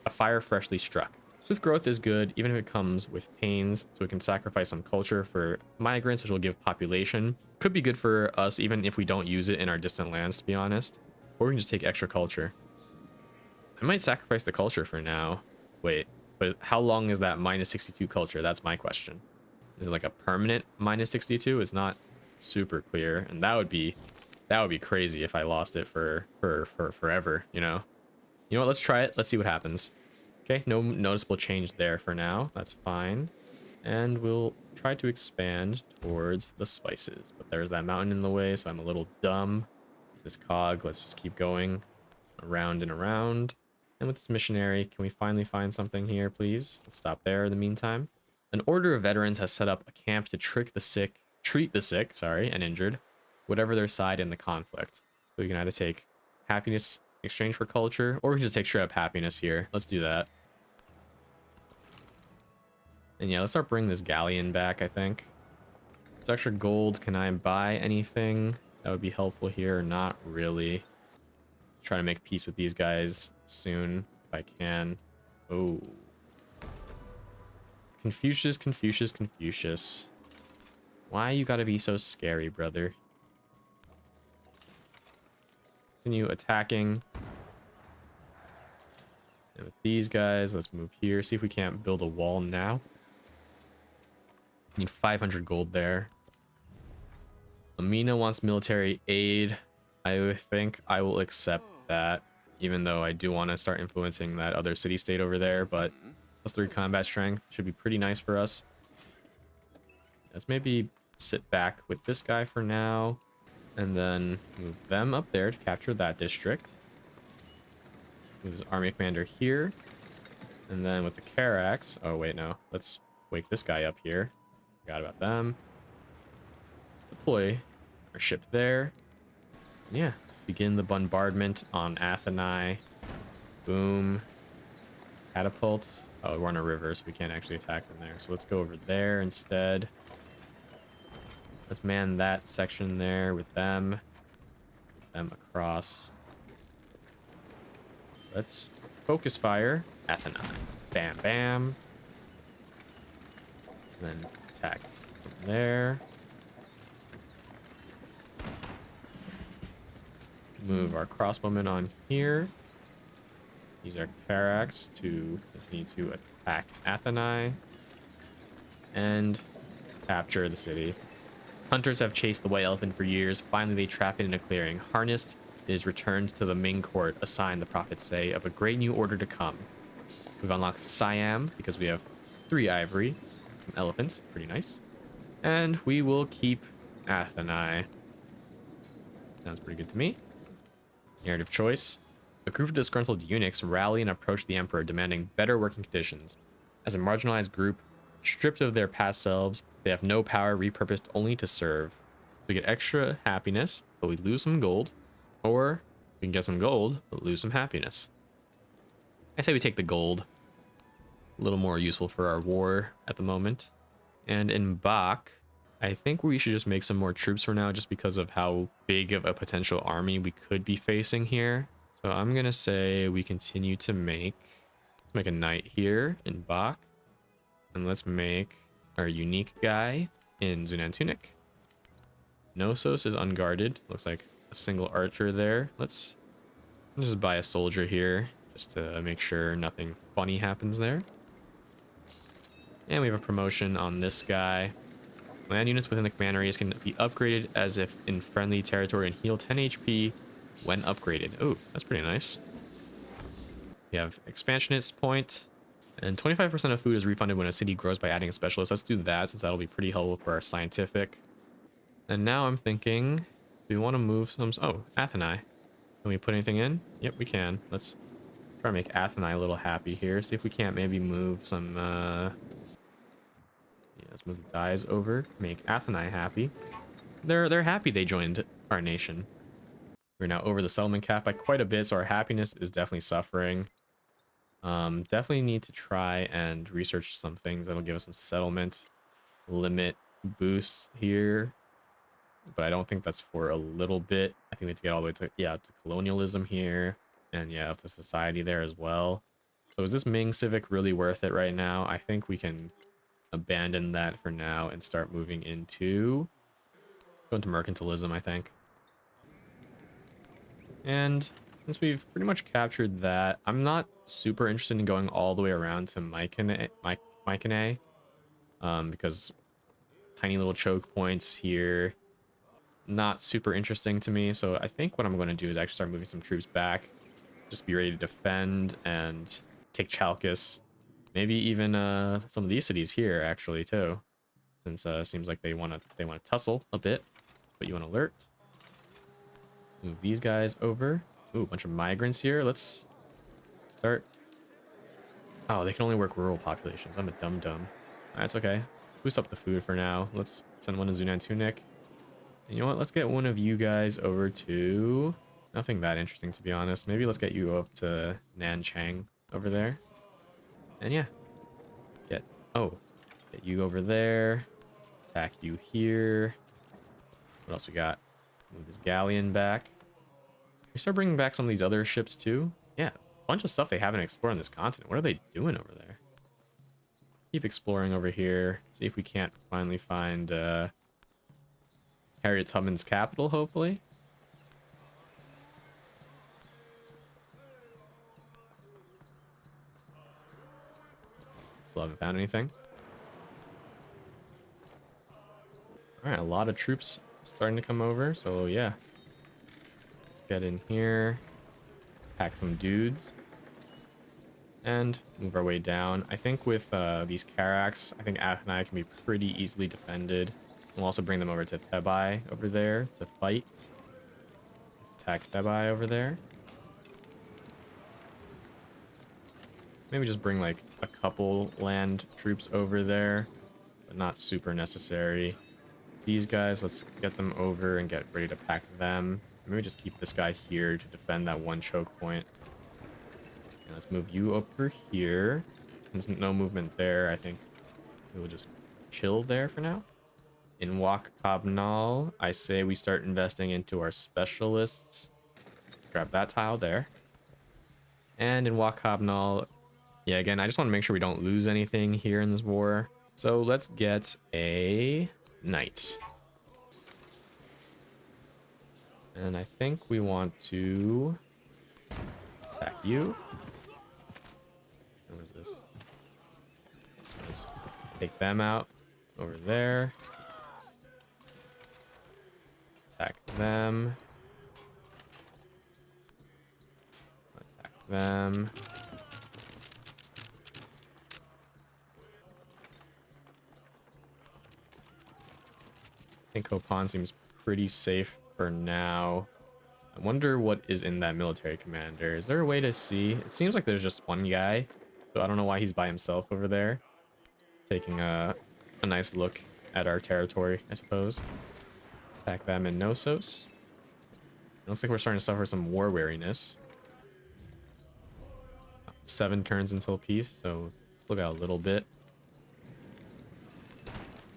fire freshly struck. Swift growth is good, even if it comes with pains, so we can sacrifice some culture for migrants, which will give population. Could be good for us, even if we don't use it in our distant lands, to be honest. Or we can just take extra culture. I might sacrifice the culture for now. Wait, but how long is that minus 62 culture? That's my question. Is it like a permanent minus 62? It's not super clear, and that would be crazy if I lost it for forever, you know? You know what, let's try it. Let's see what happens. Okay, no noticeable change there for now. That's fine. And we'll try to expand towards the spices. But there's that mountain in the way, so I'm a little dumb. This cog, let's just keep going around and around. And with this missionary, can we finally find something here, please? Let's stop there in the meantime. An order of veterans has set up a camp to treat the sick, and injured, whatever their side in the conflict. So we can either take happiness in exchange for culture, or we can just take straight up happiness here. Let's do that. And yeah, let's start bringing this galleon back, I think. This extra gold, can I buy anything that would be helpful here? Not really. Try to make peace with these guys soon, if I can. Oh. Confucius, Confucius, Confucius. Why you gotta be so scary, brother? Continue attacking. And with these guys, let's move here. See if we can't build a wall now. Need 500 gold there. Amina wants military aid. I think I will accept that, even though I do want to start influencing that other city-state over there, but +3 combat strength should be pretty nice for us. Let's maybe sit back with this guy for now, and then move them up there to capture that district. Move this army commander here, and then with the Carax... Oh, wait, no. Let's wake this guy up here. Forgot about them. Deploy our ship there. Yeah, begin the bombardment on Atheni. Boom. Catapults. Oh, we're on a river, so we can't actually attack them there. So let's go over there instead. Let's man that section there with them. Move them across. Let's focus fire. Atheni. Bam, bam. And then attack from there. Move our crossbowmen on here. Use our Carax to continue to attack Atheni. And capture the city. Hunters have chased the white elephant for years. Finally, they trap it in a clearing. Harnessed, it is returned to the Ming court, a sign, the prophets say, of a great new order to come. We've unlocked Siam because we have 3 ivory. Some elephants. Pretty nice. And we will keep Atheni. Sounds pretty good to me. Narrative choice. A group of disgruntled eunuchs rally and approach the emperor, demanding better working conditions. As a marginalized group, stripped of their past selves, they have no power, repurposed only to serve. We get extra happiness, but we lose some gold. Or we can get some gold, but lose some happiness. I say we take the gold. A little more useful for our war at the moment. And in Bach, I think we should just make some more troops for now, just because of how big of a potential army we could be facing here. So I'm gonna say we continue to make a knight here in Bach, and let's make our unique guy in Zunan Tunic. Knossos is unguarded. Looks like a single archer there. Let's just buy a soldier here, just to make sure nothing funny happens there. And we have a promotion on this guy. Land units within the command areas can be upgraded as if in friendly territory and heal 10 HP when upgraded. Oh, that's pretty nice. We have expansionist point, and 25% of food is refunded when a city grows by adding a specialist. Let's do that, since that'll be pretty helpful for our scientific. And now I'm thinking, do we want to move some... Oh, Atheni. Can we put anything in? Yep, we can. Let's try to make Atheni a little happy here. See if we can't maybe move some... Yeah, let's move the dies over. Make Atheni happy. They're happy they joined our nation. We're now over the settlement cap by quite a bit, so our happiness is definitely suffering. Definitely need to try and research some things that'll give us some settlement limit boosts here. But I don't think that's for a little bit. I think we have to get all the way to, yeah, to colonialism here. And yeah, up to society there as well. So is this Ming Civic really worth it right now? I think we can abandon that for now and start moving into... Go into mercantilism, I think. And since we've pretty much captured that, I'm not super interested in going all the way around to Mycenae, because tiny little choke points here, not super interesting to me. So I think what I'm going to do is actually start moving some troops back, just be ready to defend and take Chalkis, Maybe even some of these cities here actually too, since seems like they want to tussle a bit. Put you on alert. Move these guys over. Ooh, a bunch of migrants here. Let's start. Oh, they can only work rural populations. I'm a dum-dum. That's okay. Boost up the food for now. Let's send one to Zunan Tunic. And you know what? Let's get one of you guys over to... Nothing that interesting, to be honest. Maybe let's get you up to Nanchang over there. And yeah. Get you over there. Attack you here. What else we got? Move this galleon back. We start bringing back some of these other ships too. Yeah, a bunch of stuff they haven't explored on this continent. What are they doing over there? Keep exploring over here. See if we can't finally find Harriet Tubman's capital, hopefully. Still haven't found anything. Alright, a lot of troops starting to come over, so yeah. Let's get in here. Pack some dudes. And move our way down. I think with these Karaks, I think Athenai can be pretty easily defended. We'll also bring them over to Thebai over there to fight. Let's attack Thebai over there. Maybe just bring like a couple land troops over there, but not super necessary. These guys, let's get them over and get ready to pack them. Maybe just keep this guy here to defend that one choke point. And let's move you over here. There's no movement there. I think we'll just chill there for now. In Wak Kabnal, I say we start investing into our specialists. Grab that tile there. And in Wak Kabnal, yeah, again, I just want to make sure we don't lose anything here in this war. So let's get a knight. And I think we want to attack you. What is this? Let's take them out over there. Attack them. Attack them. I think Kopan seems pretty safe for now. I wonder what is in that military commander. Is there a way to see? It seems like there's just one guy, so I don't know why he's by himself over there. Taking a nice look at our territory, I suppose. Attack them in Knossos. It looks like we're starting to suffer some war weariness. 7 turns until peace, so still got a little bit.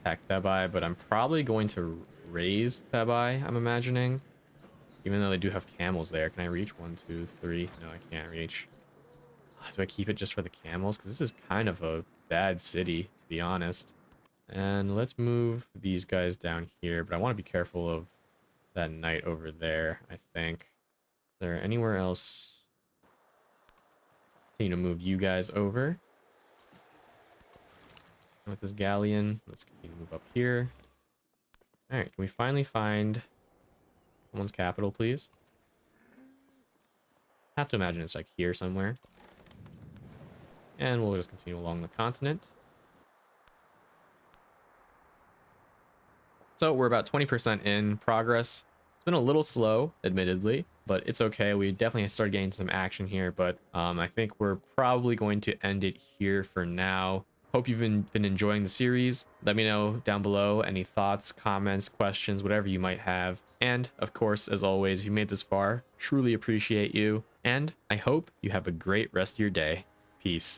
Attack Thebai, but I'm probably going to raise Thebai, I'm imagining. Even though they do have camels there. Can I reach? 1, 2, 3. No, I can't reach. Do I keep it just for the camels? Because this is kind of a bad city, to be honest. And let's move these guys down here. But I want to be careful of that knight over there, I think. Is there anywhere else? Continue to move you guys over. With this galleon, let's continue to move up here. Alright, can we finally find someone's capital, please? I have to imagine it's like here somewhere. And we'll just continue along the continent. So we're about 20% in progress. It's been a little slow, admittedly, but it's okay. We definitely started getting some action here, but I think we're probably going to end it here for now. Hope you've been enjoying the series. Let me know down below any thoughts, comments, questions, whatever you might have. And of course, as always, if you made this far, truly appreciate you. And I hope you have a great rest of your day. Peace.